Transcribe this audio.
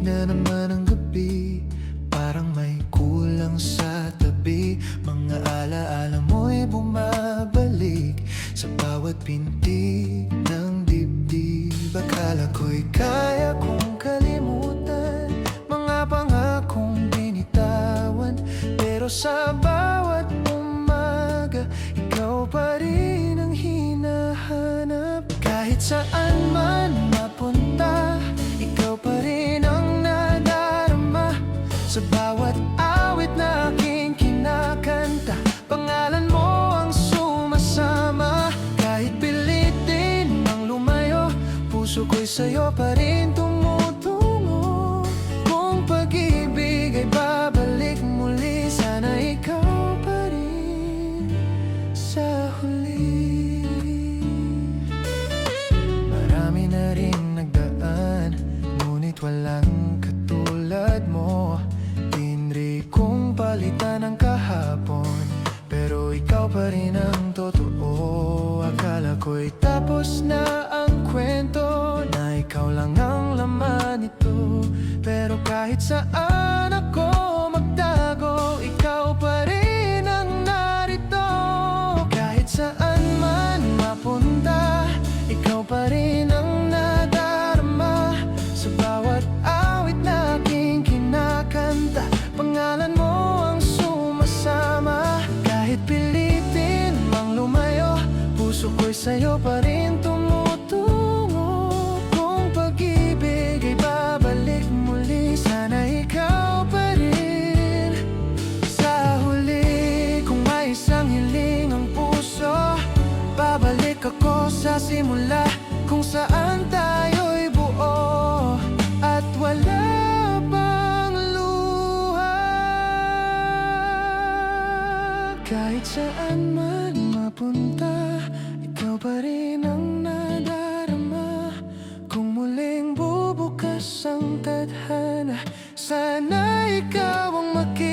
na naman ang gabi, parang may kulang sa tabi. Mga alaala mo'y bumabalik sa bawat pintig ng dibdib. Akala ko'y kaya kong kalimutan mga pangakong binitawan, pero sa bawat umaga, ikaw pa rin ang hinahanap. Kahit saan man mapunta, ikaw pa rin ang nadarama. Sa bawat awit na aking kinakanta, pangalan mo ang sumasama. Kahit pilitin mang lumayo, puso ko'y sa'yo pa rin tumutungo. Kung pag-ibig ay babalik muli, sana ikaw pa rin sa huli. Marami na rin nagdaan, ngunit walang katulad mo. Tinri kong palitan ang kahapon, pero ikaw pa rin ang totoo. Akala ko'y tapos na ang kwento, na ikaw lang ang laman nito. Pero kahit saan ako magtago, ikaw pa rin ang narito. Kahit saan man mapunta, ikaw pa rin ang nadarama. Sa bawat awit na aking kinakanta, pangalan mo ang sumasama. Kahit pilitin mang lumayo, puso ko'y sa'yo pa rin tumutungo. Kung pag-ibig ay babalik muli, sana ikaw pa rin sa huli. Kung may isang hiling ang puso, babalik ako sa simula, kung saan tayo'y buo at wala pang luha. Kahit saan man mapunta, ikaw pa rin ang nadarama. Kung muling bubukas ang tadhana, sana ikaw ang makita.